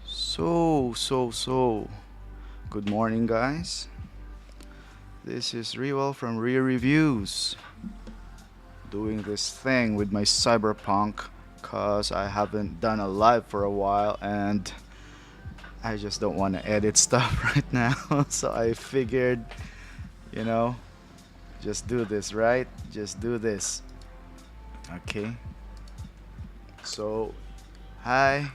So, good morning, guys. This is Rewell from Rear Reviews, doing this thing with my Cyberpunk, cause I haven't done a live for a while and I just don't want to edit stuff right now. So I figured, you know, just do this, right? Just do this. Okay. So, hi.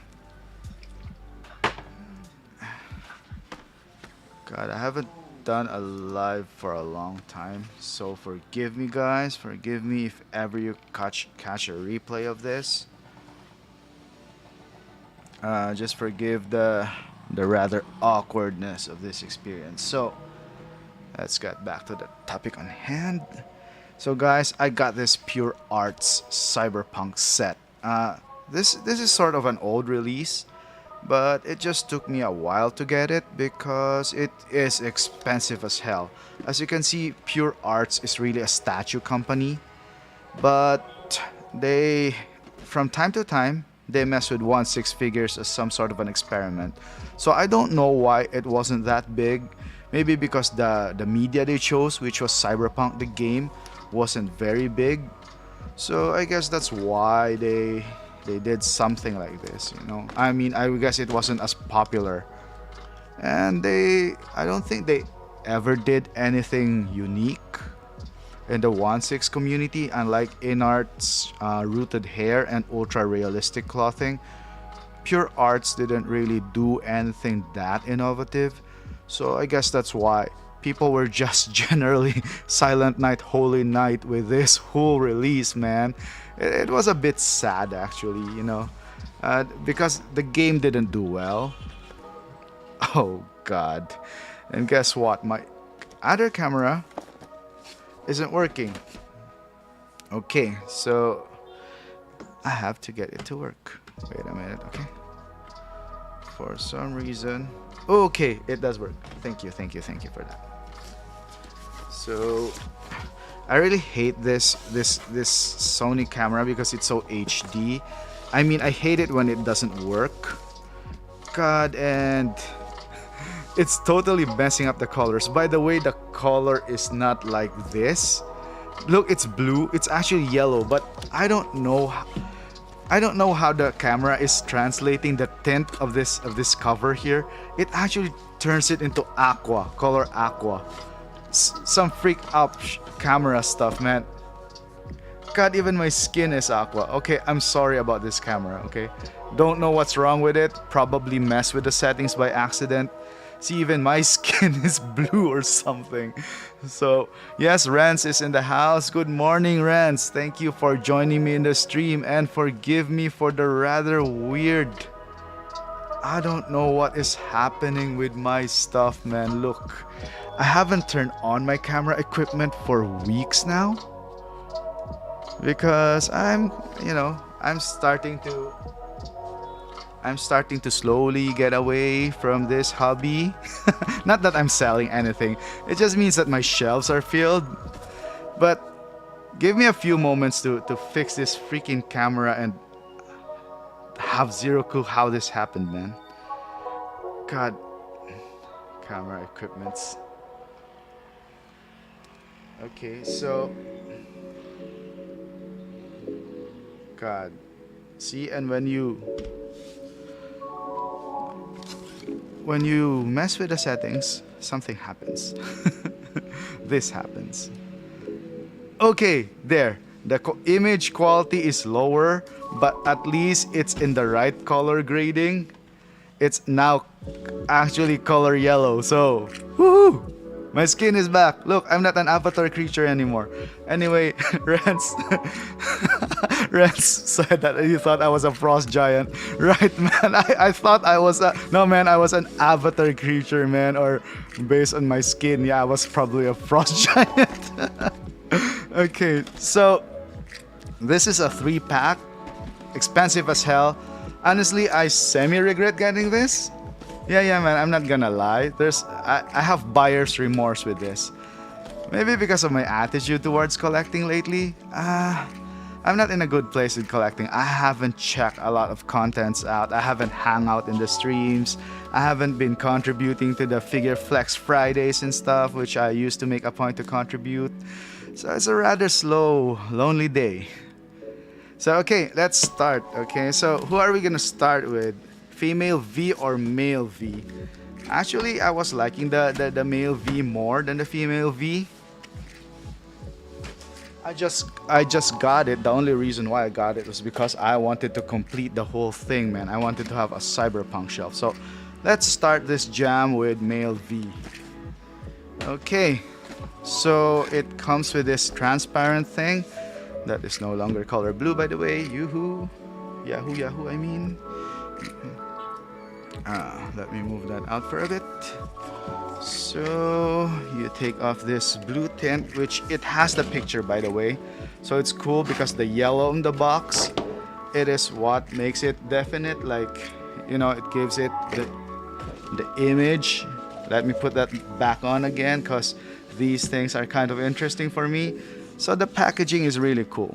God, I haven't done a live for a long time, so forgive me, guys. Forgive me if ever you catch a replay of this. Just forgive the rather awkwardness of this experience. So let's get back to the topic on hand. So, guys, I got this PureArts Cyberpunk set. This is sort of an old release, but it just took me a while to get it because it is expensive as hell. As you can see, Pure Arts is really a statue company, but they, from time to time, they mess with 1/6 figures as some sort of an experiment. So I don't know why it wasn't that big. Maybe because the media they chose, which was Cyberpunk the game, wasn't very big. So I guess that's why they did something like this, you know. I mean, I guess it wasn't as popular. And I don't think they ever did anything unique in the 1/6 community, unlike InArt's rooted hair and ultra realistic clothing. Pure Arts didn't really do anything that innovative. So I guess that's why people were just generally Silent Night, Holy Night with this whole release, man. It was a bit sad, actually, you know, because the game didn't do well. Oh, God. And guess what? My other camera isn't working. Okay, so I have to get it to work. Wait a minute, okay? For some reason. Okay, it does work. Thank you for that. So I really hate this Sony camera because it's so HD. I mean, I hate it when it doesn't work. God, and it's totally messing up the colors. By the way, the color is not like this. Look, it's blue. It's actually yellow, but I don't know how the camera is translating the tint of this cover here. It actually turns it into aqua, color aqua. Some freak up camera stuff, man. God, even my skin is aqua. Okay, I'm sorry about this camera, okay? Don't know what's wrong with it. Probably messed with the settings by accident. See, even my skin is blue or something. So, yes, Rance is in the house. Good morning, Rance. Thank you for joining me in the stream and forgive me for the rather weird. I don't know what is happening with my stuff, man. Look, I haven't turned on my camera equipment for weeks now because I'm starting to slowly get away from this hobby. Not that I'm selling anything. It just means that my shelves are filled. But give me a few moments to fix this freaking camera and have zero clue how this happened, man. God. Camera equipments. Okay, so God. See, and when you mess with the settings, something happens. This happens. Okay, there. The image quality is lower, but at least it's in the right color grading. It's now actually color yellow, so woohoo! My skin is back. Look, I'm not an avatar creature anymore. Anyway, Rance said that he thought I was a frost giant. Right, man. I thought I was I was an avatar creature, man. Or based on my skin, yeah, I was probably a frost giant. Okay, so this is a 3-pack. Expensive as hell. Honestly, I semi-regret getting this. Yeah, man, I'm not gonna lie. I have buyer's remorse with this. Maybe because of my attitude towards collecting lately. I I'm not in a good place with collecting. I haven't checked a lot of contents out. I haven't hung out in the streams. I haven't been contributing to the Figure Flex Fridays and stuff, which I used to make a point to contribute. So it's a rather slow, lonely day. So okay, let's start. Okay, so who are we gonna start with? Female V or male V? Actually, I was liking the male V more than the female V. I just got it. The only reason why I got it was because I wanted to complete the whole thing, man. I wanted to have a Cyberpunk shelf. So let's start this jam with male V. Okay, so it comes with this transparent thing that is no longer color blue, by the way. Yoo-hoo. Yahoo, Yahoo, I mean. Let me move that out for a bit. So you take off this blue tint, which it has the picture, by the way. So it's cool because the yellow in the box, it is what makes it definite. Like, you know, it gives it the image. Let me put that back on again because these things are kind of interesting for me. So the packaging is really cool.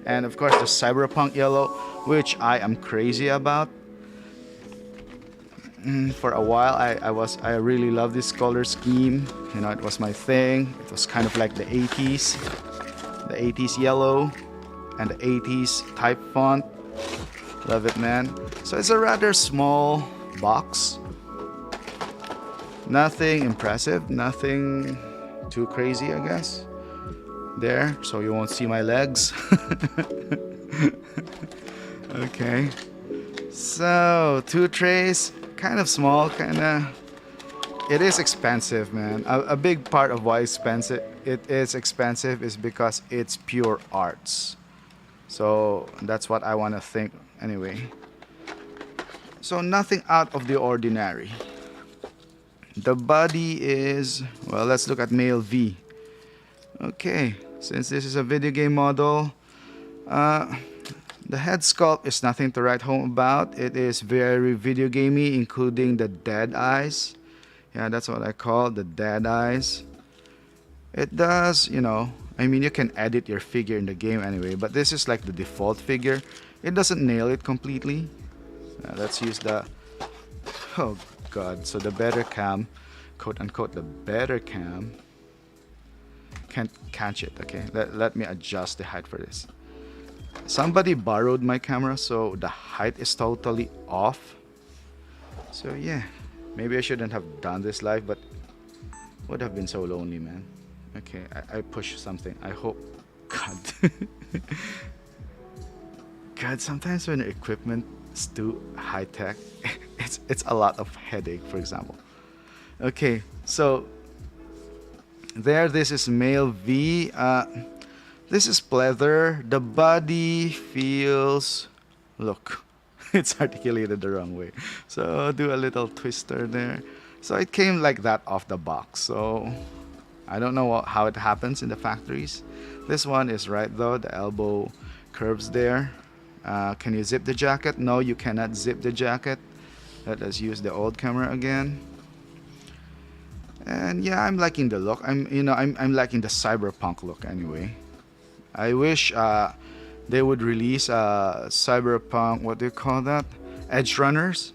And of course the Cyberpunk yellow, which I am crazy about. For a while I really love this color scheme. You know, it was my thing. It was kind of like the 80s yellow and the 80s type font. Love it, man. So it's a rather small box. Nothing impressive, nothing too crazy, I guess. There, so you won't see my legs. Okay, so 2 trays, kind of small, it is expensive, man. A big part of why it is expensive is because it's PureArts. So that's what I want to think anyway. So nothing out of the ordinary. The body is, well, let's look at male V. Okay, since this is a video game model, the head sculpt is nothing to write home about. It is very video gamey, including the dead eyes. Yeah, that's what I call the dead eyes. It does, you know, I mean, you can edit your figure in the game anyway, but this is like the default figure. It doesn't nail it completely. Let's use the, oh god, so the better cam, quote unquote, the better cam. Can't catch it. Okay, let me adjust the height for this. Somebody borrowed my camera, so the height is totally off. So yeah, maybe I shouldn't have done this live, but would have been so lonely, man. Okay, I pushed something. I hope. God. God, sometimes when equipment is too high tech, it's a lot of headache, for example. Okay, so there, this is male V. This is pleather. The body feels, look, it's articulated the wrong way. So do a little twister there. So it came like that off the box. So I don't know how it happens in the factories. This one is right though. The elbow curves there. Can you zip the jacket? No, you cannot zip the jacket. Let us use the old camera again. And yeah, I'm liking the look. I'm liking the cyberpunk look anyway. I wish they would release cyberpunk, what do you call that? Edge runners.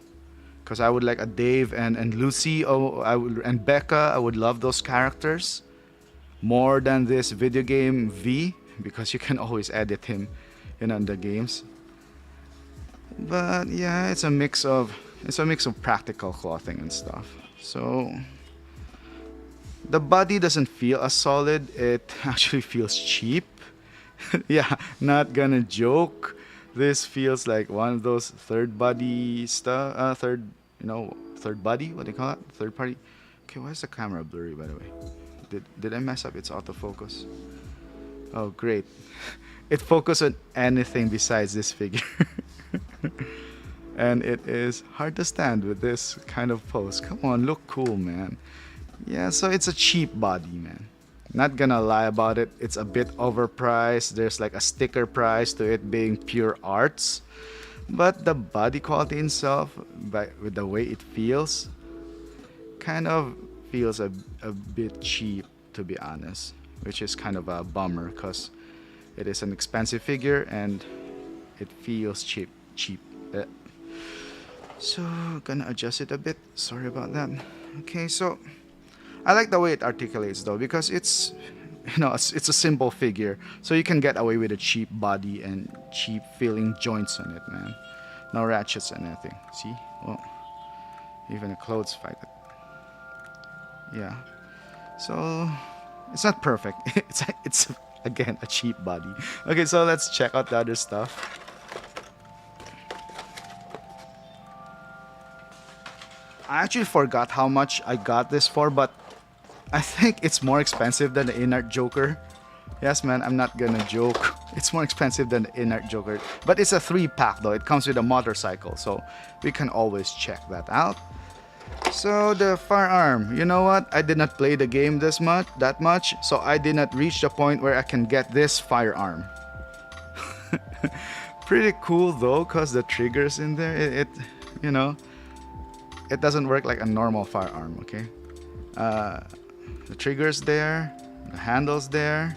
Because I would like a Dave and Lucy, and Becca. I would love those characters more than this video game V, because you can always edit him in the games. But yeah, it's a mix of practical clothing and stuff. So the body doesn't feel as solid. It actually feels cheap. Yeah, not gonna joke. This feels like one of those third body stuff. Third body. What do you call it? Third party. Okay, why is the camera blurry, by the way? Did I mess up its autofocus? Oh, great. It focused on anything besides this figure. And it is hard to stand with this kind of pose. Come on, look cool, man. Yeah, so it's a cheap body, man. Not gonna lie about it, it's a bit overpriced. There's like a sticker price to it being PureArts. But the body quality itself, with the way it feels, kind of feels a bit cheap, to be honest. Which is kind of a bummer, because It is an expensive figure and it feels cheap. Uh, So, gonna adjust it a bit. Sorry about that. Okay, so I like the way it articulates though because it's it's a simple figure, so you can get away with a cheap body and cheap feeling joints on it, man. No ratchets or anything. See? Well, even a clothes fight. Yeah. So it's not perfect. It's again a cheap body. Okay, so let's check out the other stuff. I actually forgot how much I got this for, but I think it's more expensive than the in-art Joker. Yes, man, I'm not gonna joke. It's more expensive than the in-art Joker. But it's a 3-pack though. It comes with a motorcycle, so we can always check that out. So the firearm, you know what? I did not play the game that much, so I did not reach the point where I can get this firearm. Pretty cool though, cause the triggers in there, it doesn't work like a normal firearm. Okay, the triggers there, the handles there.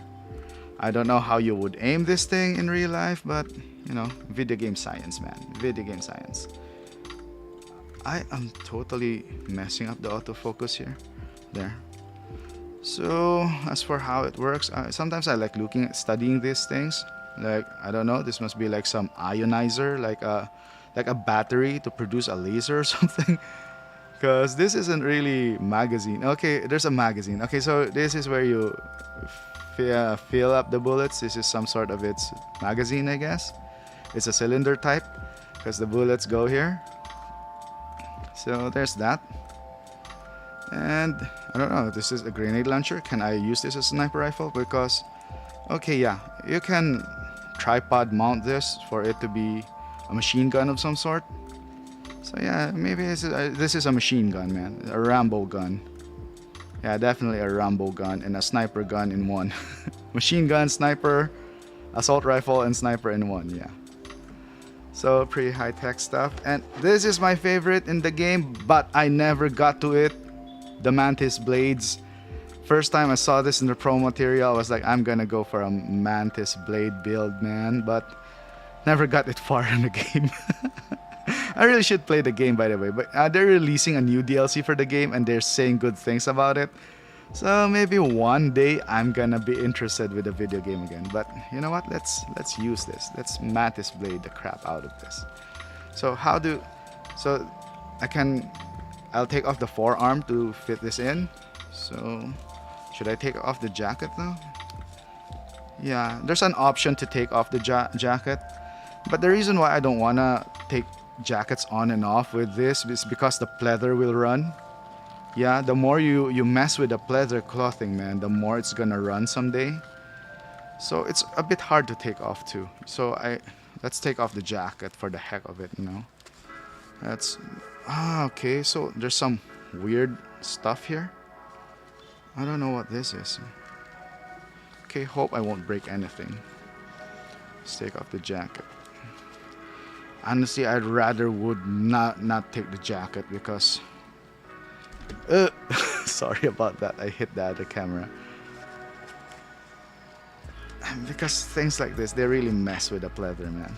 I don't know how you would aim this thing in real life, but video game science, man. Video game science. I am totally messing up the autofocus here. There. So as for how it works, sometimes I like studying these things. Like, I don't know, this must be like some ionizer, like a battery to produce a laser or something. Because this isn't really magazine. Okay, there's a magazine. Okay, so this is where you fill up the bullets. This is some sort of its magazine, I guess. It's a cylinder type because the bullets go here. So there's that. And I don't know, this is a grenade launcher. Can I use this as a sniper rifle? Because, okay, yeah, you can tripod mount this for it to be a machine gun of some sort. So yeah, maybe this is a machine gun, man. A Rambo gun. Yeah, definitely a Rambo gun and a sniper gun in one. Machine gun, sniper, assault rifle, and sniper in one, yeah. So pretty high-tech stuff. And this is my favorite in the game, but I never got to it. The Mantis Blades. First time I saw this in the pro material, I was like, I'm gonna go for a Mantis Blade build, man. But never got it far in the game. I really should play the game, by the way, but they're releasing a new DLC for the game and they're saying good things about it. So maybe one day I'm gonna be interested with the video game again. But you know what? Let's use this. Let's Mantis Blade the crap out of this. So I'll take off the forearm to fit this in. So should I take off the jacket now? Yeah, there's an option to take off the jacket. But the reason why I don't wanna take jackets on and off with this is because the pleather will run. Yeah, the more you mess with the pleather clothing, man, the more it's gonna run someday. So it's a bit hard to take off too. So let's take off the jacket for the heck of it, okay, so there's some weird stuff here. I don't know what this is. Okay, hope I won't break anything. Let's take off the jacket. Honestly, I'd rather would not take the jacket because sorry about that. I hit the other camera. Because things like this, they really mess with the pleather, man.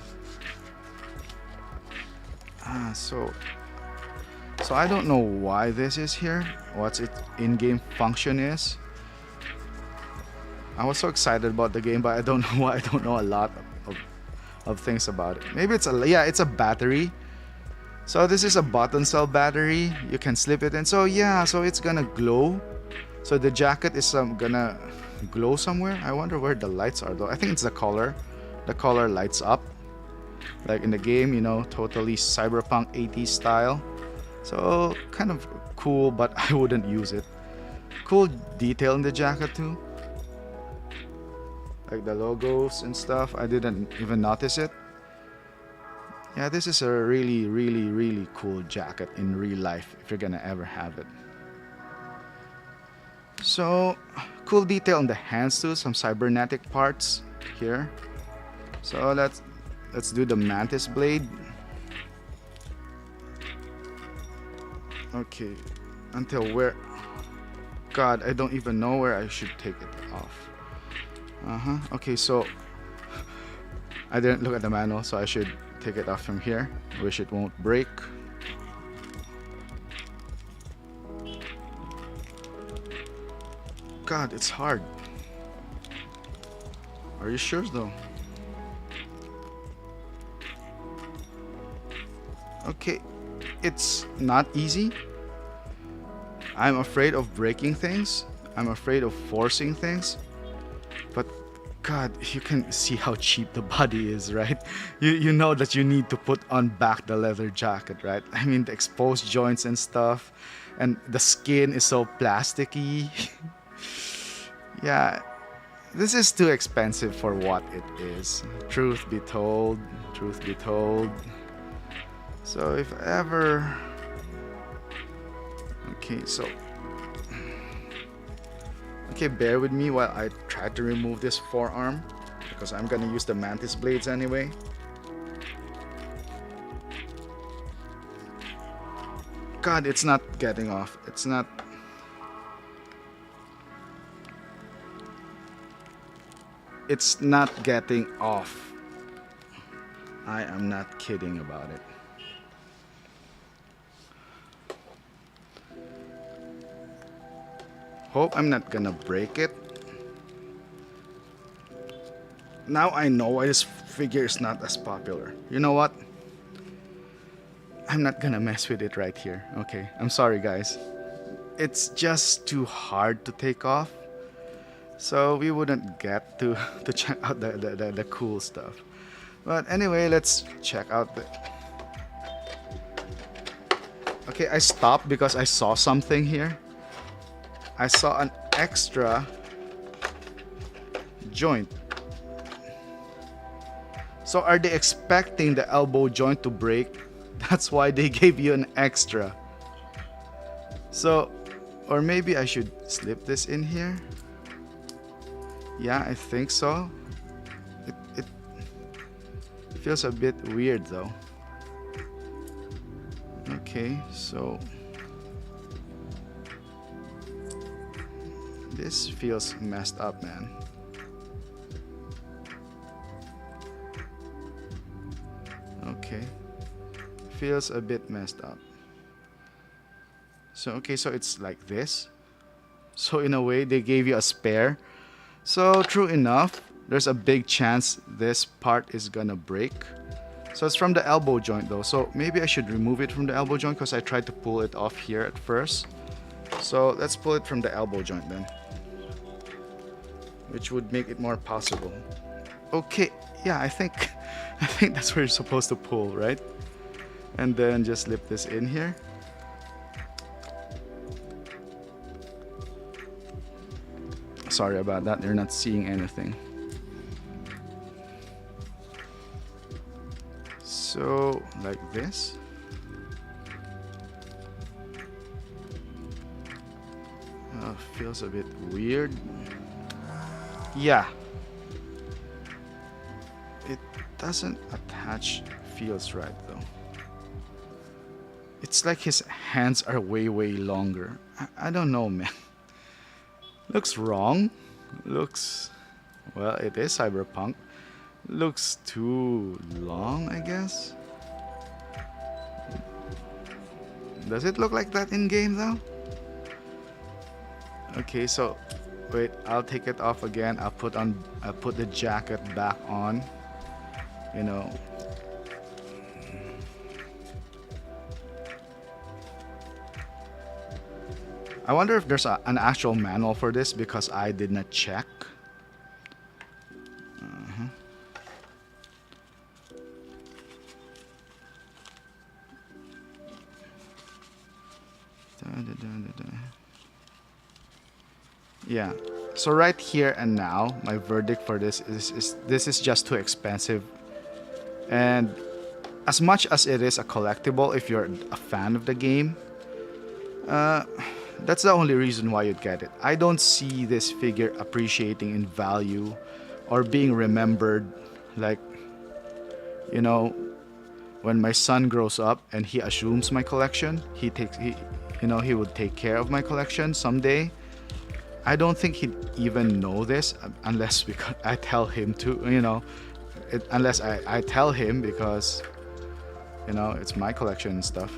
So I don't know why this is here. What its in-game function is. I was so excited about the game, but I don't know why. I don't know a lot of things about it. Maybe it's a battery. So this is a button cell battery. You can slip it in. So yeah, so it's gonna glow. So the jacket is gonna glow somewhere. I wonder where the lights are though. I think it's the color. The color lights up. Like in the game, totally Cyberpunk 80s style. So kind of cool, but I wouldn't use it. Cool detail in the jacket too. Like the logos and stuff, I didn't even notice it. Yeah, this is a really, really, really cool jacket in real life if you're gonna ever have it. So, cool detail on the hands too, some cybernetic parts here. So let's do the Mantis Blade. Okay, until where? God, I don't even know where I should take it off. Okay, so I didn't look at the manual, so I should take it off from here. Wish it won't break. God, it's hard. Are you sure though? Okay, it's not easy. I'm afraid of breaking things. I'm afraid of forcing things. But God, you can see how cheap the body is, right? You know that you need to put on back the leather jacket, right? I mean, the exposed joints and stuff, and the skin is so plasticky. Yeah, this is too expensive for what it is. Truth be told, truth be told. So if ever... Okay, so... Okay, bear with me while I try to remove this forearm, because I'm gonna use the mantis blades anyway. God, it's not getting off. It's not... It's not getting off. I am not kidding about it. Hope I'm not gonna break it. Now I know why this figure is not as popular. You know what? I'm not gonna mess with it right here. Okay, I'm sorry guys. It's just too hard to take off. So we wouldn't get to check out the cool stuff. But anyway, let's check out the... Okay, I stopped because I saw something here. I saw an extra joint. So are they expecting the elbow joint to break? That's why they gave you an extra. So, or maybe I should slip this in here. Yeah, I think so. It feels a bit weird though. Okay, so this feels messed up, man. Okay, feels a bit messed up. So okay, so it's like this. So in a way they gave you a spare. So true enough, there's a big chance this part is gonna break. So it's from the elbow joint though. So maybe I should remove it from the elbow joint because I tried to pull it off here at first. So let's pull it from the elbow joint then, which would make it more possible. Okay, yeah, I think that's where you're supposed to pull, right? And then just slip this in here. Sorry about that, you're not seeing anything. So, like this. Feels a bit weird. Yeah. It doesn't attach, feels right though. It's like his hands are way longer. I don't know, man. Looks wrong. Looks... Well, it is Cyberpunk. Looks too long, I guess. Does it look like that in game though? Okay, so wait, I'll take it off again. I'll put the jacket back on. You know. I wonder if there's an actual manual for this because I did not check. Yeah, so right here and now, my verdict for this is this is just too expensive. And as much as it is a collectible, if you're a fan of the game, that's the only reason why you'd get it. I don't see this figure appreciating in value or being remembered. Like, you know, when my son grows up and he assumes my collection, he would take care of my collection someday. I don't think he'd even know this unless I tell him to, you know, unless I tell him, because you know it's my collection and stuff.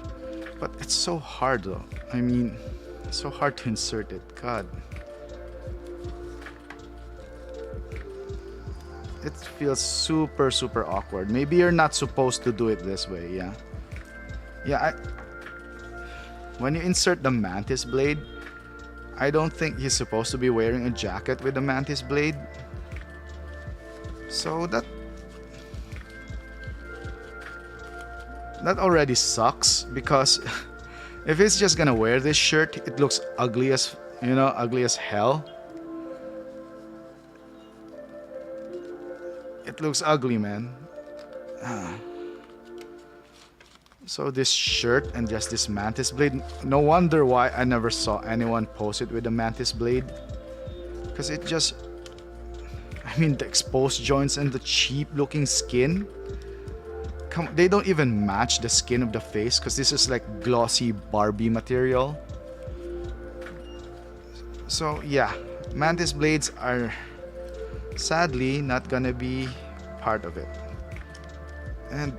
But it's so hard though. I mean, it's so hard to insert it. God. It feels super, super awkward. Maybe you're not supposed to do it this way, yeah. Yeah, when you insert the mantis blade, I don't think he's supposed to be wearing a jacket with the mantis blade. So that already sucks, because if he's just gonna wear this shirt, it looks ugly as, you know, ugly as hell. It looks ugly, man. So this shirt and just this mantis blade. No wonder why I never saw anyone post it with the mantis blade. Because it just... I mean, the exposed joints and the cheap looking skin. They don't even match the skin of the face, because this is like glossy Barbie material. So yeah, mantis blades are sadly not gonna be part of it. And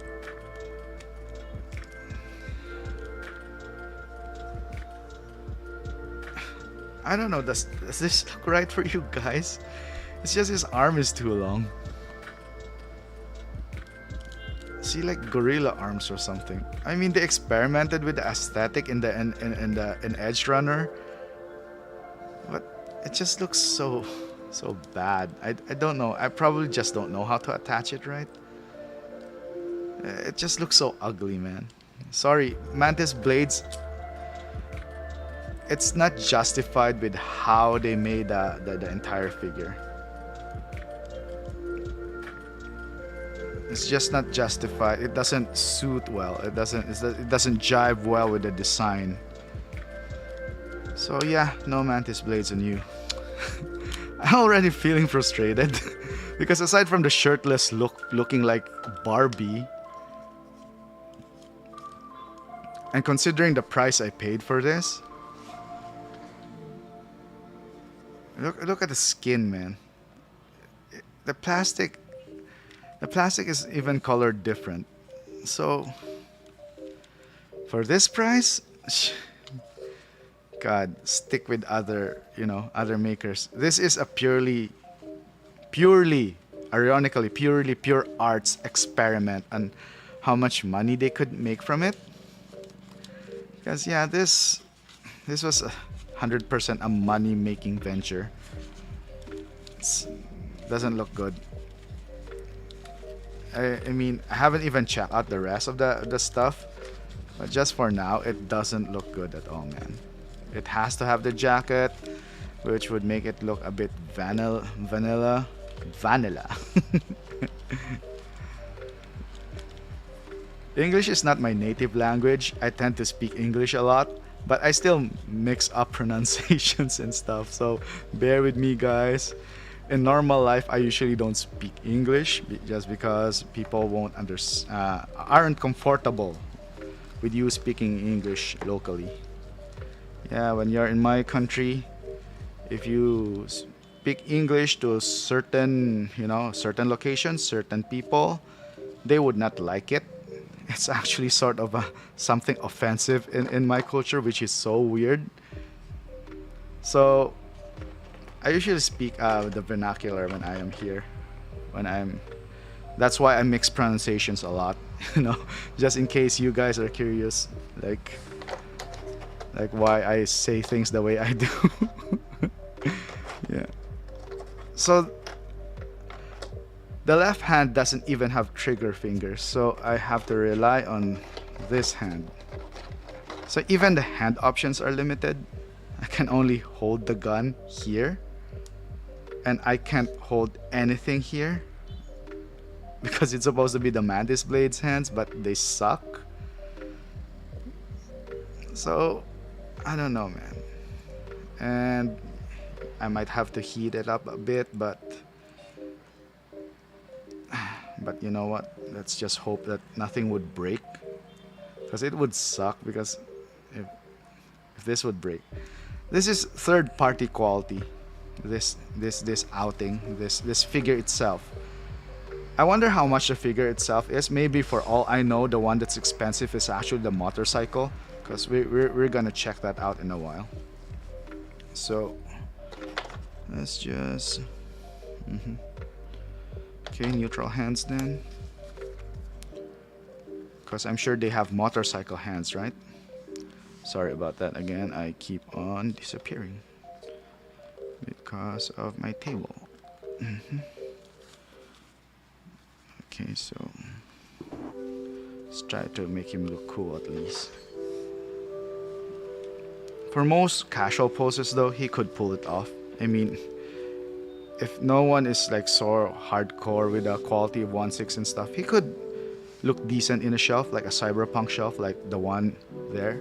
I don't know, does this look right for you guys? It's just his arm is too long. See, like gorilla arms or something. I mean, they experimented with the aesthetic in Edge Runner, but it just looks so bad. I don't know. I probably just don't know how to attach it right. It just looks so ugly, man. Sorry, mantis blades. It's not justified with how they made the entire figure. It's just not justified. It doesn't suit well. It doesn't jive well with the design. So yeah, no mantis blades on you. I'm already feeling frustrated because aside from the shirtless looking like Barbie, and considering the price I paid for this, look at the skin, man. The plastic is even colored different. So for this price, God, stick with other makers. This is a purely PureArts experiment on how much money they could make from it. Because yeah, this was 100% a money making venture. It doesn't look good. I mean, I haven't even checked out the rest of the stuff, but just for now, it doesn't look good at all, man. It has to have the jacket, which would make it look a bit vanilla. English is not my native language. I tend to speak English a lot, but I still mix up pronunciations and stuff, so bear with me, guys. In normal life, I usually don't speak English just because people aren't comfortable with you speaking English locally. Yeah, when you're in my country, if you speak English to certain locations, certain people, they would not like it. It's actually sort of something offensive in my culture, which is so weird. So I usually speak the vernacular when I am here. That's why I mix pronunciations a lot, just in case you guys are curious, like why I say things the way I do. Yeah. So the left hand doesn't even have trigger fingers, so I have to rely on this hand. So even the hand options are limited. I can only hold the gun here, and I can't hold anything here because it's supposed to be the Mantis Blade's hands, but they suck. So I don't know, man. And I might have to heat it up a bit, but you know what? Let's just hope that nothing would break, because it would suck. Because if this would break, this is third-party quality. This outing, this figure itself. I wonder how much the figure itself is. Maybe for all I know, the one that's expensive is actually the motorcycle, because we're gonna check that out in a while. So let's just okay, neutral hands then, because I'm sure they have motorcycle hands, right? Sorry about that again. I keep on disappearing because of my table. Okay, so let's try to make him look cool at least. For most casual poses though, he could pull it off. I mean, if no one is like so hardcore with the quality of 1.6 and stuff, he could look decent in a shelf, like a Cyberpunk shelf, like the one there.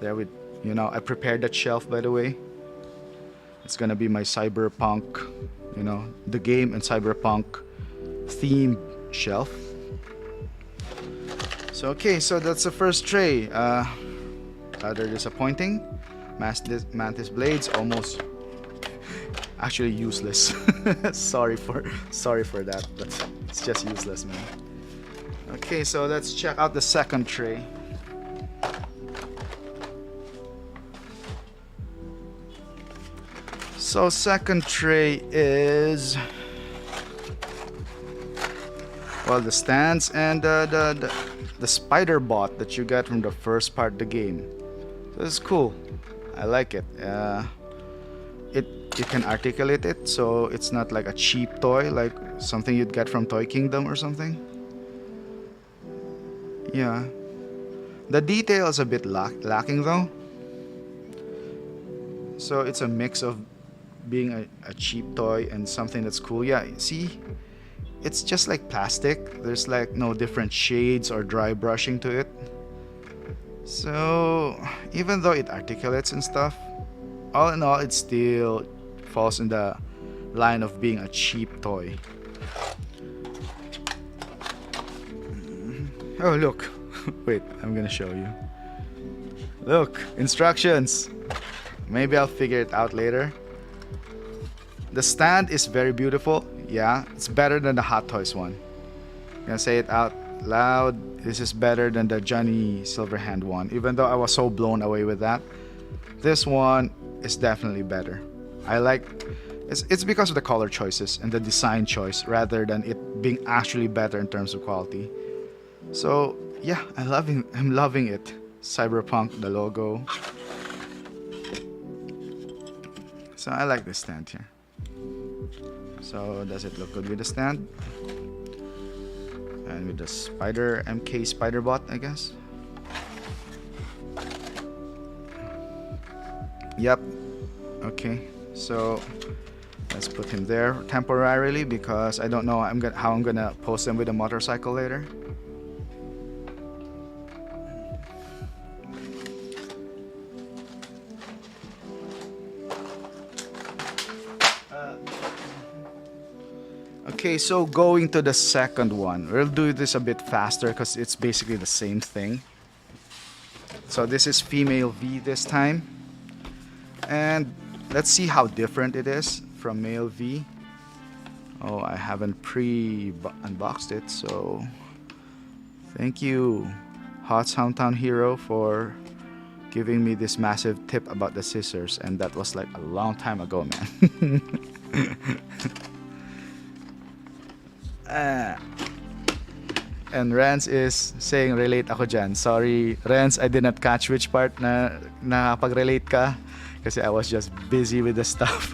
There with, you know, I prepared that shelf, by the way. It's gonna be my Cyberpunk, you know, the game and Cyberpunk themed shelf. So okay, so that's the first tray. Rather disappointing. Mantis blades almost actually useless. sorry for that, but it's just useless, man. Okay, so let's check out the second tray. So second tray is, well, the stands and the spider bot that you get from the first part of the game. So it's cool. I like it. You can articulate it, so it's not like a cheap toy, like something you'd get from Toy Kingdom or something. Yeah. The detail is a bit lacking though. So it's a mix of being a cheap toy and something that's cool. Yeah, see? It's just like plastic. There's like no different shades or dry brushing to it. So even though it articulates and stuff, all in all, it still falls in the line of being a cheap toy. Oh, look. Wait, I'm gonna show you. Look, instructions. Maybe I'll figure it out later. The stand is very beautiful. Yeah, it's better than the Hot Toys one. I'm gonna say it out loud. This is better than the Johnny Silverhand one. Even though I was so blown away with that, this one is definitely better. I like it's because of the color choices and the design choice rather than it being actually better in terms of quality. So yeah, I'm loving it. Cyberpunk, the logo. So I like this stand here. So does it look good with the stand? And with the MK spider bot, I guess. Yep. Okay. So let's put him there temporarily because I don't know how I'm gonna post him with a motorcycle later. Okay, so going to the second one. We'll do this a bit faster because it's basically the same thing. So this is female V this time. And let's see how different it is from male V. Oh, I haven't unboxed it, so thank you, Hot Hometown Hero, for giving me this massive tip about the scissors, and that was like a long time ago, man. And Renz is saying relate ako dyan. Sorry, Renz, I did not catch which part na pag-relate ka kasi I was just busy with the stuff.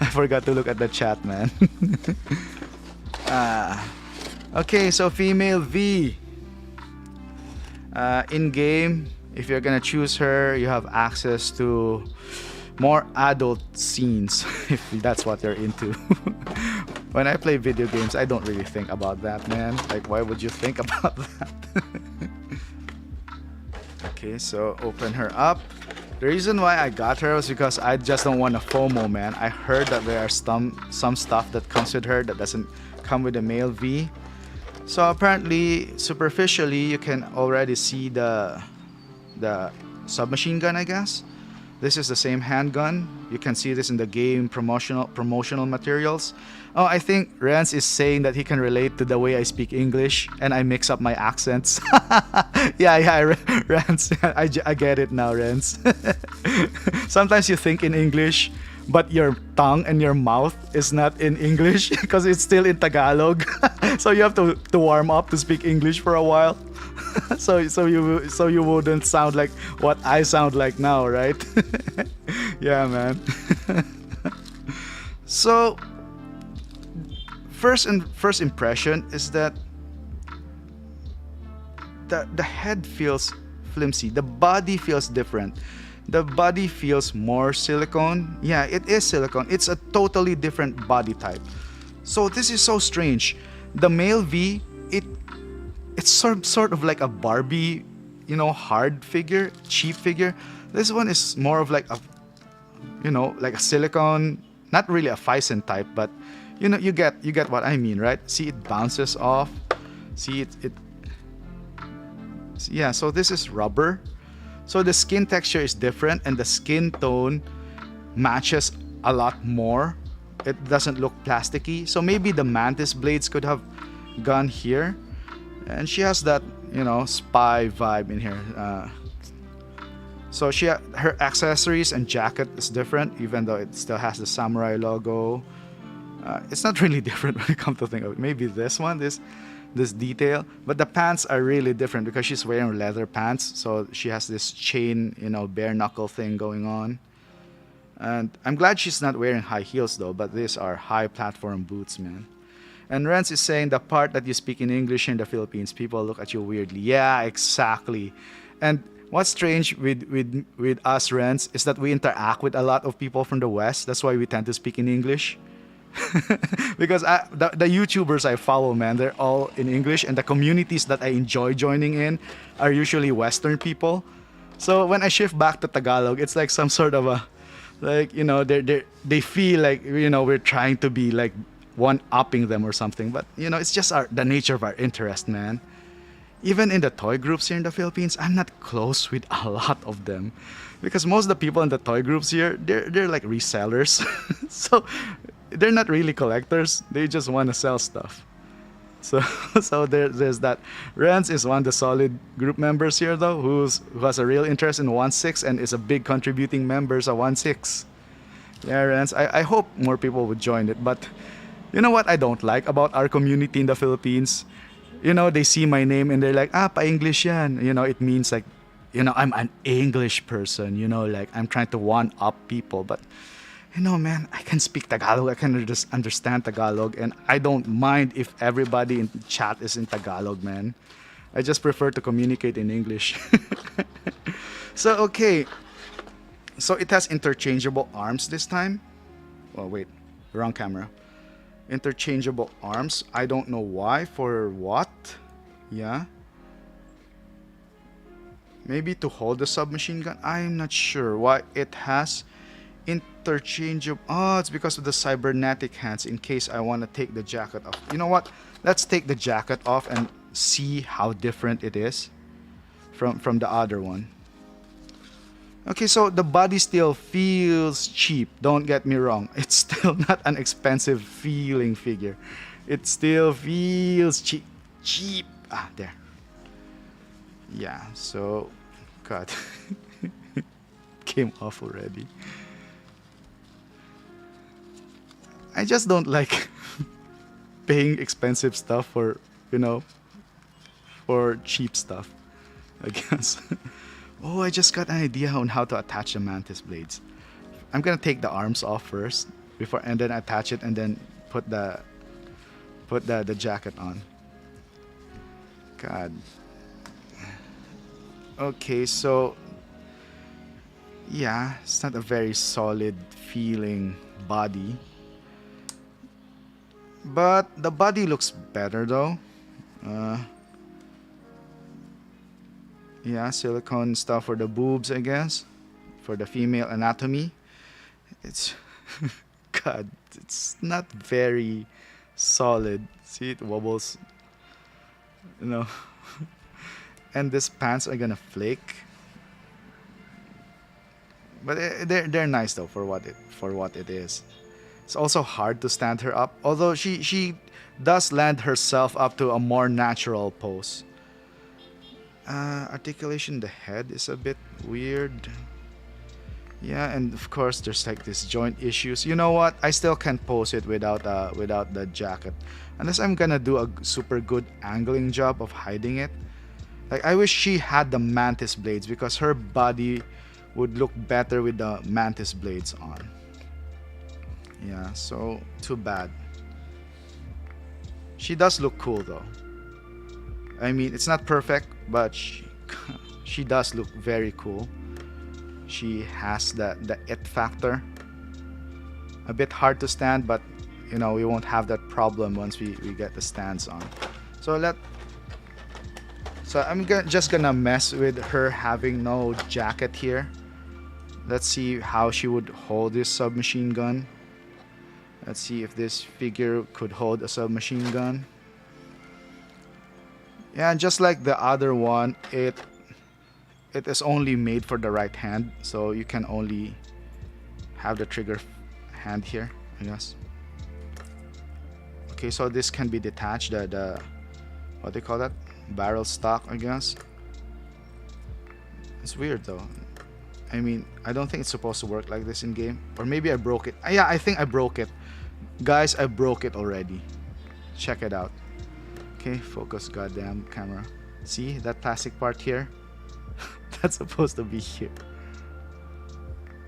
I forgot to look at the chat, man. Okay, so female V. In game, if you're gonna choose her, you have access to more adult scenes if that's what you're into. When I play video games, I don't really think about that, man. Like, why would you think about that? Okay, so open her up. The reason why I got her was because I just don't want a FOMO, man. I heard that there are some stuff that comes with her that doesn't come with the male V. So apparently, superficially, you can already see the submachine gun, I guess. This is the same handgun. You can see this in the game promotional materials. Oh, I think Rance is saying that he can relate to the way I speak English and I mix up my accents. Yeah, Rance. I get it now, Rance. Sometimes you think in English, but your tongue and your mouth is not in English because it's still in Tagalog. So you have to warm up to speak English for a while. So you wouldn't sound like what I sound like now, right? Yeah, man. So first impression is that the head feels flimsy. The body feels different. The body feels more silicone. Yeah, it is silicone. It's a totally different body type. So this is so strange. The male V, it's sort of like a Barbie, hard figure, cheap figure. This one is more of like a, like a silicone, not really a Phison type, but you get what I mean, right? See, it bounces off. See it. Yeah. So this is rubber. So the skin texture is different, and the skin tone matches a lot more. It doesn't look plasticky. So maybe the mantis blades could have gone here. And she has that, spy vibe in here. So her accessories and jacket is different, even though it still has the samurai logo. It's not really different when you come to think of it. Maybe this one, this detail, but the pants are really different because she's wearing leather pants. So she has this chain, bare knuckle thing going on. And I'm glad she's not wearing high heels though. But these are high platform boots, man. And Renz is saying the part that you speak in English in the Philippines, people look at you weirdly. Yeah, exactly. And what's strange with us, Renz, is that we interact with a lot of people from the West. That's why we tend to speak in English. Because the YouTubers I follow, man, they're all in English. And the communities that I enjoy joining in are usually Western people. So when I shift back to Tagalog, it's like some sort of a, like, they feel like, we're trying to be like, one-upping them or something, but it's just the nature of our interest, man. Even in the toy groups here in the Philippines, I'm not close with a lot of them because most of the people in the toy groups here, they're like resellers. So they're not really collectors, they just want to sell stuff. So there's that. Renz is one of the solid group members here though, who has a real interest in 1/6 and is a big contributing member of 1/6. Yeah, Renz, I hope more people would join it, but you know what I don't like about our community in the Philippines? They see my name and they're like, pa-English yan. It means like, I'm an English person, like I'm trying to one-up people. But, man, I can speak Tagalog. I can just understand Tagalog. And I don't mind if everybody in chat is in Tagalog, man. I just prefer to communicate in English. So, okay. So it has interchangeable arms this time. Oh, wait. Wrong camera. Interchangeable arms. I don't know why. For what? Yeah. Maybe to hold the submachine gun. I'm not sure why it has interchangeable. Oh, it's because of the cybernetic hands in case I want to take the jacket off. You know what? Let's take the jacket off and see how different it is from the other one. Okay, so the body still feels cheap. Don't get me wrong. It's still not an expensive feeling figure. It still feels cheap. Cheap. There. Yeah, so... God. Came off already. I just don't like paying expensive stuff for, for cheap stuff, I guess. Oh, I just got an idea on how to attach the mantis blades. I'm gonna take the arms off first and then attach it and then put the jacket on. God. Okay, so yeah, it's not a very solid feeling body. But the body looks better though. Yeah, silicone stuff for the boobs, I guess. For the female anatomy. It's... God, it's not very solid. See, it wobbles. And these pants are gonna flake. But they're nice though for what it is. It's also hard to stand her up, although she does land herself up to a more natural pose. Articulation, the head is a bit weird. Yeah, and of course there's like this joint issues. You know what? I still can't pose it without the jacket, unless I'm gonna do a super good angling job of hiding it. Like I wish she had the mantis blades because her body would look better with the mantis blades on. Yeah, so too bad. She does look cool though. I mean, it's not perfect, but she does look very cool. She has the it factor. A bit hard to stand, but you know, we won't have that problem once we get the stands on. So I'm just gonna mess with her having no jacket here. Let's see how she would hold this submachine gun. Let's see if this figure could hold a submachine gun. Yeah, just like the other one, it is only made for the right hand, so you can only have the trigger hand here, I guess. Okay, so this can be detached, the what do you call that? Barrel stock, I guess. It's weird though. I mean, I don't think it's supposed to work like this in game. Or maybe I broke it. Yeah, I think I broke it. Guys, I broke it already. Check it out. Okay, focus, goddamn camera. See that plastic part here? That's supposed to be here.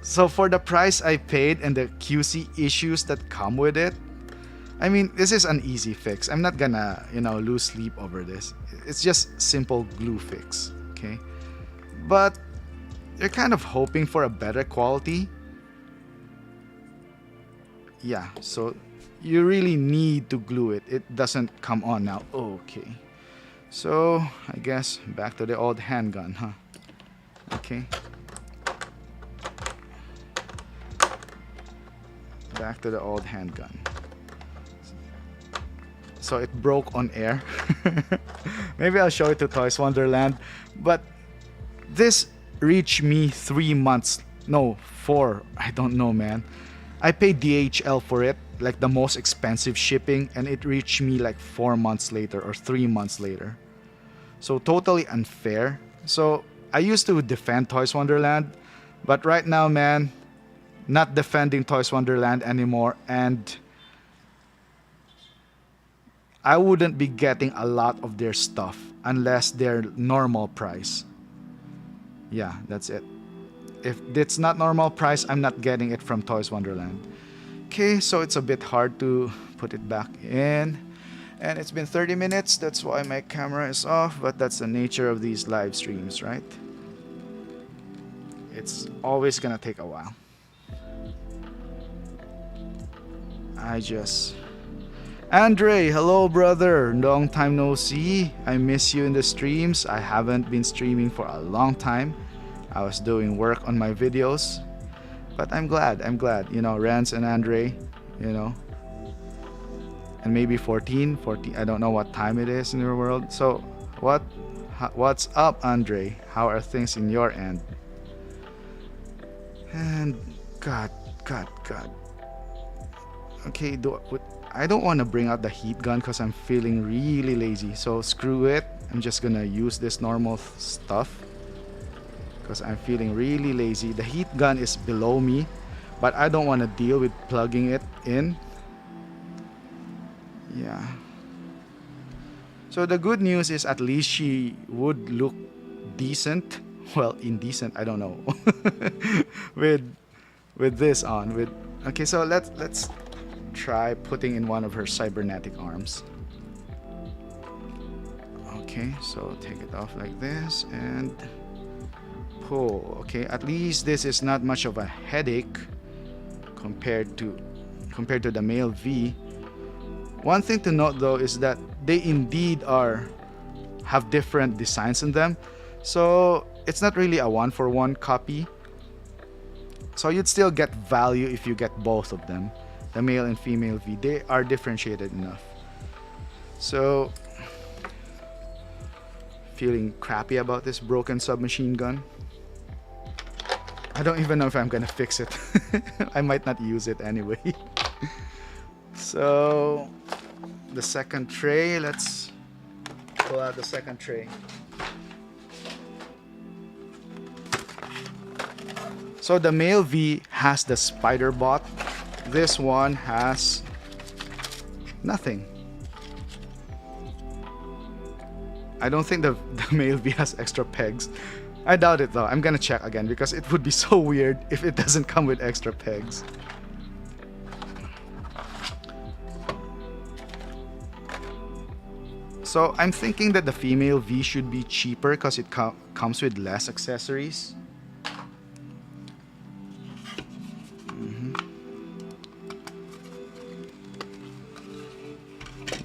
So for the price I paid and the QC issues that come with it, I mean, this is an easy fix. I'm not gonna, you know, lose sleep over this. It's just simple glue fix, okay? But you're kind of hoping for a better quality. Yeah, so you really need to glue it. It doesn't come on now. Okay. So, I guess back to the old handgun, huh? Okay. Back to the old handgun. So it broke on air. Maybe I'll show it to Toys Wonderland. But this reached me 3 months. No, 4. I don't know, man. I paid DHL for it, like the most expensive shipping, and it reached me like 4 months later or 3 months later. So totally unfair. So I used to defend Toys Wonderland, but right now, man, not defending Toys Wonderland anymore, and I wouldn't be getting a lot of their stuff unless they're normal price. Yeah, that's it. If it's not normal price, I'm not getting it from Toys Wonderland. Okay, so it's a bit hard to put it back in. And it's been 30 minutes, that's why my camera is off, but that's the nature of these live streams, right? It's always gonna take a while. Andre, hello brother, long time no see. I miss you in the streams. I haven't been streaming for a long time. I was doing work on my videos, but I'm glad, you know, Rance and Andre, you know, and maybe 14, I don't know what time it is in your world. So what's up, Andre? How are things in your end? And God. Okay, I don't want to bring out the heat gun because I'm feeling really lazy. So screw it. I'm just gonna use this normal stuff because I'm feeling really lazy. The heat gun is below me, but I don't want to deal with plugging it in. Yeah. So the good news is at least she would look decent. Well, indecent, I don't know. with this on. Okay, so let's try putting in one of her cybernetic arms. Okay, so take it off like this and pull. Okay, at least this is not much of a headache compared to the male V. One thing to note though is that they indeed have different designs in them, so it's not really a 1-for-1 copy. So you'd still get value if you get both of them. The male and female V, they are differentiated enough. So, feeling crappy about this broken submachine gun. I don't even know if I'm gonna fix it. I might not use it anyway. So the second tray, let's pull out the second tray. So the male V has the spider bot. This one has nothing. I don't think the male V has extra pegs. I doubt it though. I'm gonna check again because it would be so weird if it doesn't come with extra pegs. So I'm thinking that the female V should be cheaper because it comes with less accessories.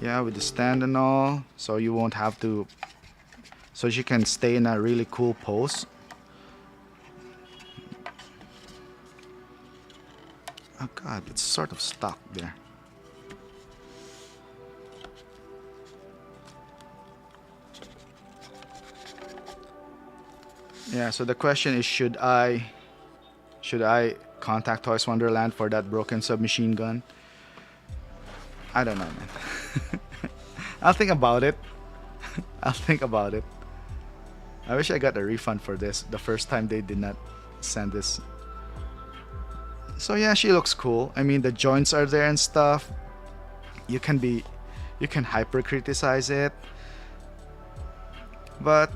Yeah, with the stand and all, so you won't have to, so she can stay in a really cool pose. Oh god, it's sort of stuck there. Yeah, so the question is, should I contact Toys Wonderland for that broken submachine gun? I don't know, man. I'll think about it. I'll think about it. I wish I got a refund for this the first time they did not send this. So yeah, she looks cool. I mean, the joints are there and stuff. You can hyper criticize it, but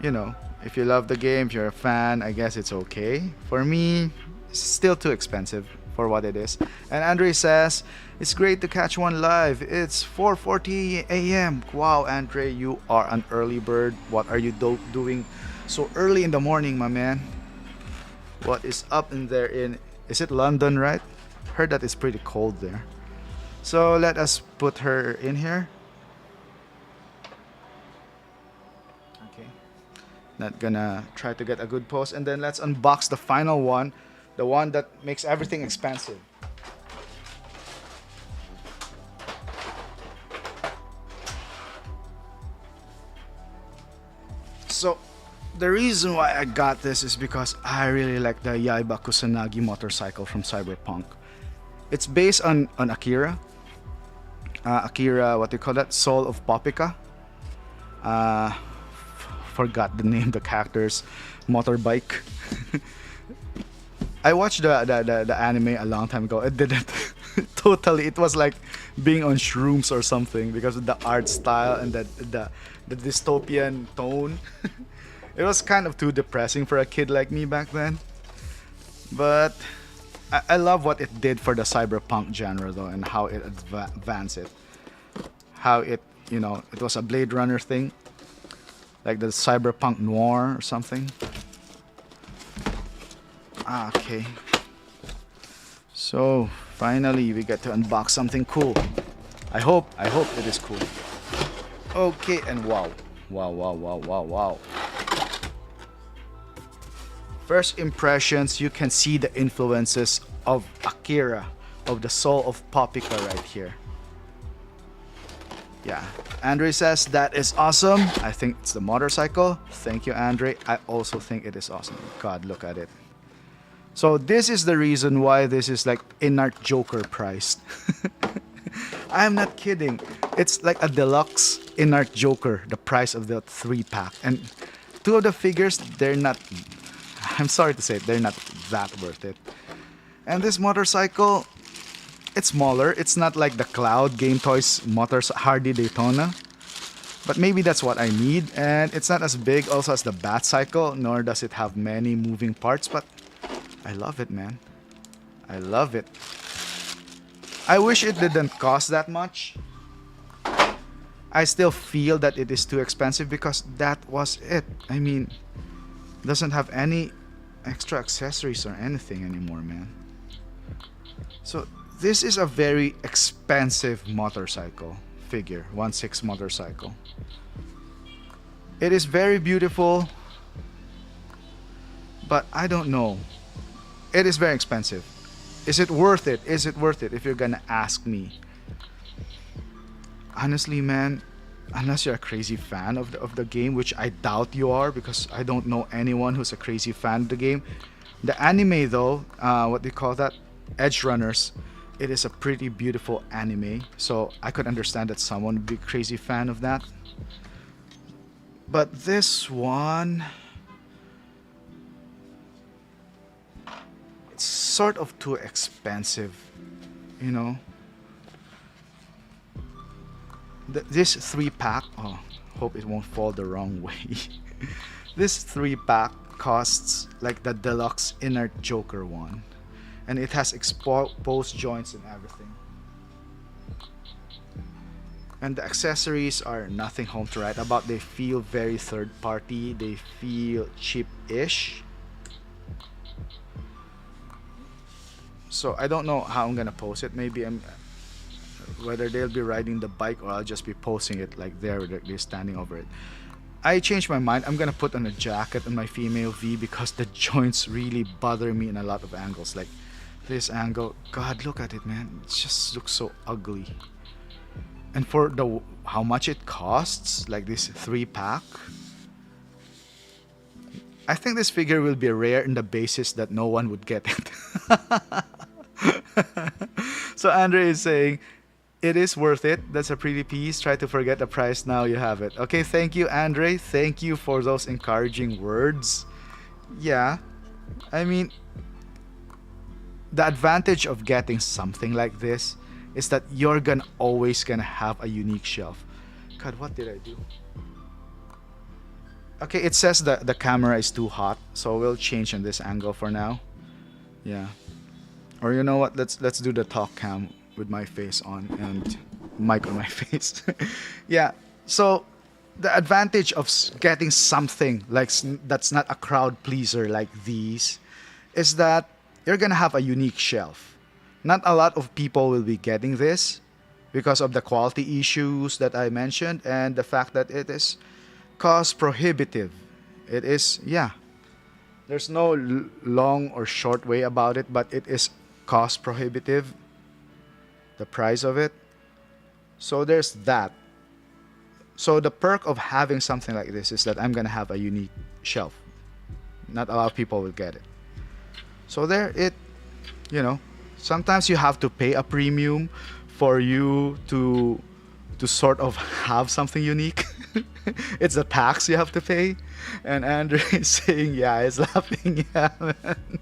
you know, if you love the game, if you're a fan, I guess it's okay. For me, it's still too expensive for what it is. And Andre says, it's great to catch one live. It's 4:40 a.m. Wow, Andre, you are an early bird. What are you doing so early in the morning, my man? What is up in there is it London, right? Heard that it's pretty cold there. So let us put her in here. Okay. Not gonna try to get a good pose. And then let's unbox the final one. The one that makes everything expensive. So, the reason why I got this is because I really like the Yaiba Kusanagi motorcycle from Cyberpunk. It's based on Akira. Akira, what do you call that? Soul of Popika. Forgot the name, the character's motorbike. I watched the anime a long time ago. It didn't totally. It was like being on shrooms or something because of the art style and the dystopian tone. It was kind of too depressing for a kid like me back then. But I love what it did for the cyberpunk genre though, and how it advanced it. How it, you know, it was a Blade Runner thing, like the cyberpunk noir or something. Okay, so finally we get to unbox something cool. I hope it is cool. Okay, and wow. First impressions, you can see the influences of Akira, of the soul of Popika right here. Yeah, Andre says that is awesome. I think it's the motorcycle. Thank you, Andre. I also think it is awesome. God, look at it. So this is the reason why this is like Inart Joker priced. I'm not kidding. It's like a deluxe Inart Joker, the price of the 3-pack. And two of the figures, they're not, I'm sorry to say it, they're not that worth it. And this motorcycle, it's smaller. It's not like the Cloud Game Toys Hardy Daytona. But maybe that's what I need. And it's not as big also as the Batcycle, nor does it have many moving parts, but I love it, man. I love it. I wish it didn't cost that much. I still feel that it is too expensive because that was it. I mean, it doesn't have any extra accessories or anything anymore, man. So this is a very expensive motorcycle figure, 1/6 motorcycle. It is very beautiful, but I don't know. It is very expensive. Is it worth it? Is it worth it if you're gonna ask me? Honestly, man, unless you're a crazy fan of the game, which I doubt you are because I don't know anyone who's a crazy fan of the game. The anime though, what do you call that? Edge Runners. It is a pretty beautiful anime, so I could understand that someone would be a crazy fan of that. But this one, it's sort of too expensive, you know. This 3-pack, oh, hope it won't fall the wrong way. This 3-pack costs like the deluxe inner Joker one, and it has exposed joints and everything. And the accessories are nothing home to write about. They feel very third party, they feel cheap-ish. So I don't know how I'm gonna post it. Maybe I'm whether they'll be riding the bike or I'll just be posting it like they're standing over it. I changed my mind. I'm gonna put on a jacket on my female V because the joints really bother me in a lot of angles. Like this angle, God, look at it, man. It just looks so ugly. And for the how much it costs, like this 3-pack, I think this figure will be rare in the basis that no one would get it. So Andre is saying, it is worth it. That's a pretty piece. Try to forget the price now you have it. Okay, thank you, Andre. Thank you for those encouraging words. Yeah, I mean, the advantage of getting something like this is that you're always gonna have a unique shelf. God, what did I do? Okay, it says that the camera is too hot, so we'll change on this angle for now. Yeah. Or you know what? Let's do the talk cam with my face on and mic on my face. Yeah. So the advantage of getting something like that's not a crowd pleaser like these is that you're gonna have a unique shelf. Not a lot of people will be getting this because of the quality issues that I mentioned and the fact that it is cost prohibitive. It is, yeah. There's no long or short way about it, but it is cost prohibitive, the price of it. So there's that. So the perk of having something like this is that I'm gonna have a unique shelf. Not a lot of people will get it. So there it, you know, sometimes you have to pay a premium for you to sort of have something unique. It's a tax you have to pay. And Andre is saying, yeah, he's laughing. Yeah, man.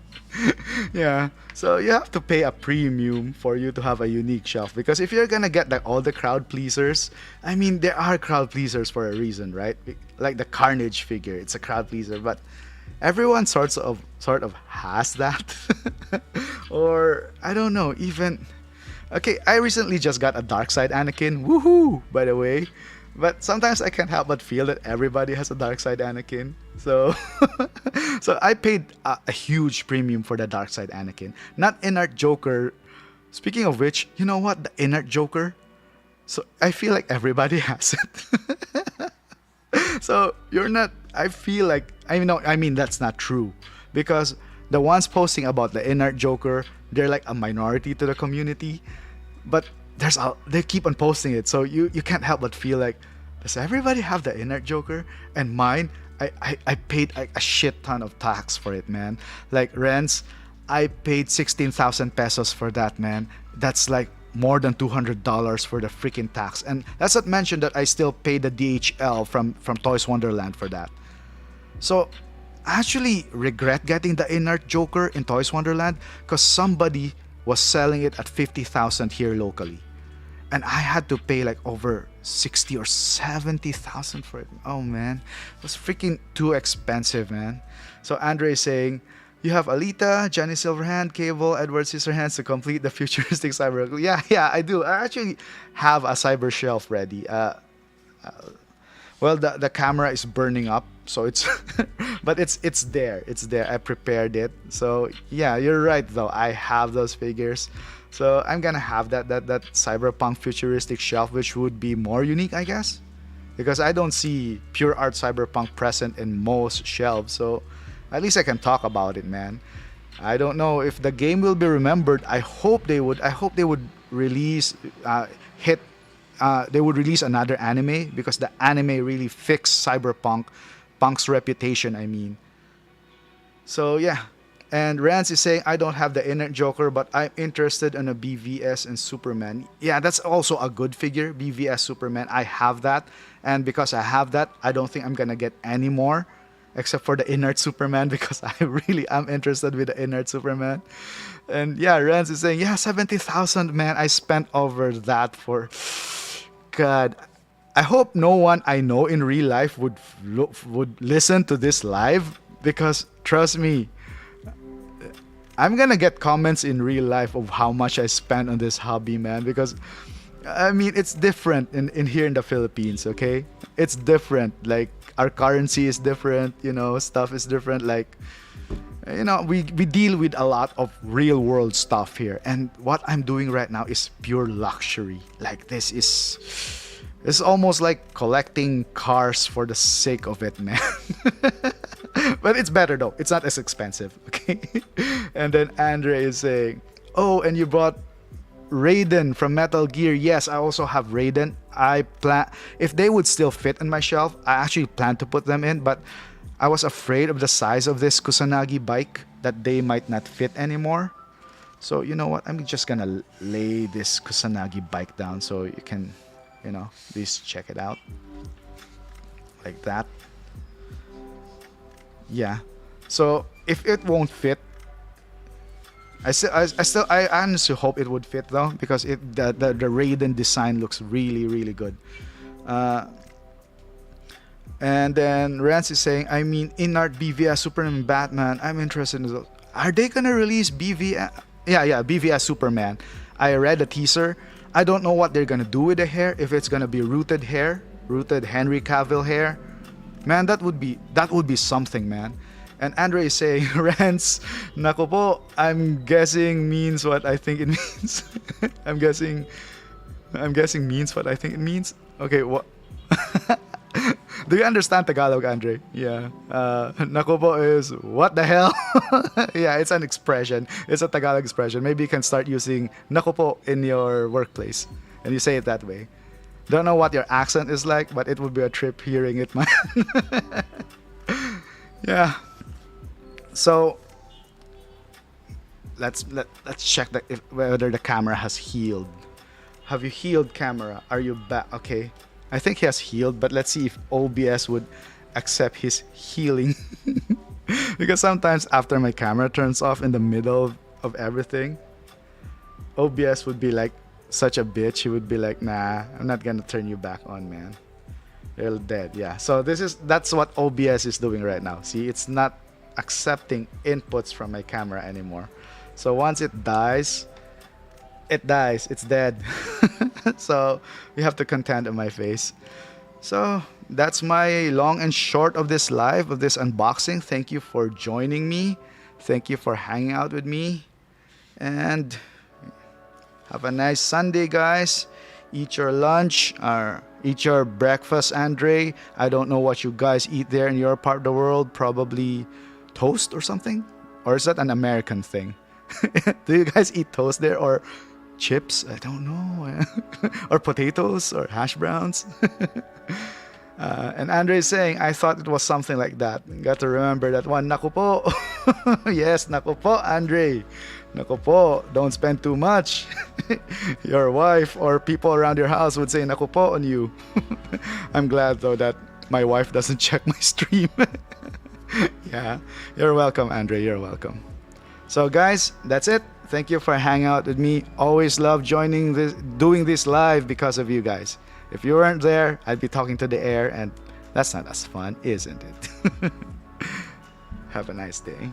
Yeah. So you have to pay a premium for you to have a unique shelf. Because if you're gonna get like all the crowd pleasers, I mean, there are crowd pleasers for a reason, right? Like the Carnage figure, it's a crowd pleaser, but everyone sort of has that. Or I don't know, even okay, I recently just got a Darkseid Anakin. Woohoo! By the way. But sometimes I can't help but feel that everybody has a Darkseid Anakin. So so I paid a huge premium for the Darkseid Anakin. Not Inert Joker. Speaking of which, you know what? The Inert Joker. So I feel like everybody has it. So you're not, I feel like, I mean that's not true. Because the ones posting about the Inert Joker, they're like a minority to the community. But they keep on posting it, so you can't help but feel like, does everybody have the Inert Joker? And mine, I paid a shit ton of tax for it, man. Like Renz, I paid 16,000 pesos for that, man. That's like more than $200 for the freaking tax. And that's not mentioned that I still pay the DHL from Toys Wonderland for that. So I actually regret getting the Inert Joker in Toys Wonderland because somebody was selling it at 50,000 here locally. And I had to pay like over 60 or 70,000 for it. Oh man, it was freaking too expensive, man. So Andre is saying, you have Alita, Johnny Silverhand, Cable, Edward Scissorhands to complete the futuristic cyber. Yeah, I do. I actually have a cyber shelf ready. Well, the camera is burning up, so it's but it's there. It's there. I prepared it. So yeah, you're right though. I have those figures. So I'm gonna have that cyberpunk futuristic shelf, which would be more unique, I guess, because I don't see PureArts cyberpunk present in most shelves. So at least I can talk about it, man. I don't know if the game will be remembered. I hope they would. I hope they would release hit they would release another anime, because the anime really fixed Punk's reputation, I mean. So yeah. And Rance is saying, I don't have the inner Joker, but I'm interested in a BVS and Superman. Yeah, that's also a good figure, BVS Superman. I have that. And because I have that, I don't think I'm going to get any more, except for the inert Superman, because I really am interested with the inert Superman. And yeah, Rance is saying, yeah, 70,000, man. I spent over that for... God, I hope no one I know in real life would listen to this live, because trust me, I'm gonna get comments in real life of how much I spent on this hobby, man, because I mean, it's different in here in the Philippines, okay? It's different. Like, our currency is different, you know, stuff is different. Like, you know, we deal with a lot of real world stuff here. And what I'm doing right now is pure luxury. Like, it's almost like collecting cars for the sake of it, man. But it's better though. It's not as expensive, okay? And then Andre is saying, oh, and you bought Raiden from Metal Gear. Yes, I also have Raiden. I plan, if they would still fit in my shelf, I actually plan to put them in, but I was afraid of the size of this Kusanagi bike, that they might not fit anymore. So you know what? I'm just gonna lay this Kusanagi bike down so you can, you know, at least check it out. Like that. Yeah. So if it won't fit, I honestly hope it would fit though, because the Raiden design looks really good. And then Rance is saying, I mean, in-art BVS Superman and Batman, I'm interested in those. Are they gonna release BVS? Yeah, BVS Superman. I read the teaser. I don't know what they're gonna do with the hair. If it's gonna be rooted Henry Cavill hair, man, that would be something, man. And Andre is saying, Rance, nako po, I'm guessing means what I think it means. I'm guessing means what I think it means. Okay, what? Do you understand Tagalog, Andre? Yeah. Nako po is what the hell? Yeah, it's an expression. It's a Tagalog expression. Maybe you can start using nako po in your workplace, and you say it that way. Don't know what your accent is like, but it would be a trip hearing it, man. Yeah. So let's check whether the camera has healed. Have you healed, camera? Are you back? Okay. I think he has healed, but let's see if OBS would accept his healing. Because sometimes after my camera turns off in the middle of everything, OBS would be like such a bitch. He would be like, nah, I'm not gonna turn you back on, man. You're dead. Yeah. So that's what OBS is doing right now. See, it's not accepting inputs from my camera anymore. So once it dies, it's dead. So you have to contend on my face. So that's my long and short of this live, of this unboxing. Thank you for joining me. Thank you for hanging out with me. And have a nice Sunday, guys. Eat your lunch or eat your breakfast, Andre. I don't know what you guys eat there in your part of the world. Probably toast or something? Or is that an American thing? Do you guys eat toast there, or chips? I don't know. Or potatoes or hash browns? And Andre is saying, I thought it was something like that. Got to remember that one. Naku po. Yes, naku po, Andre. Naku po, don't spend too much. Your wife or people around your house would say naku po on you. I'm glad though that my wife doesn't check my stream. Yeah, you're welcome, Andre. You're welcome. So guys, that's it. Thank you for hanging out with me. Always love doing this live because of you guys. If you weren't there, I'd be talking to the air, and that's not as fun, isn't it? Have a nice day.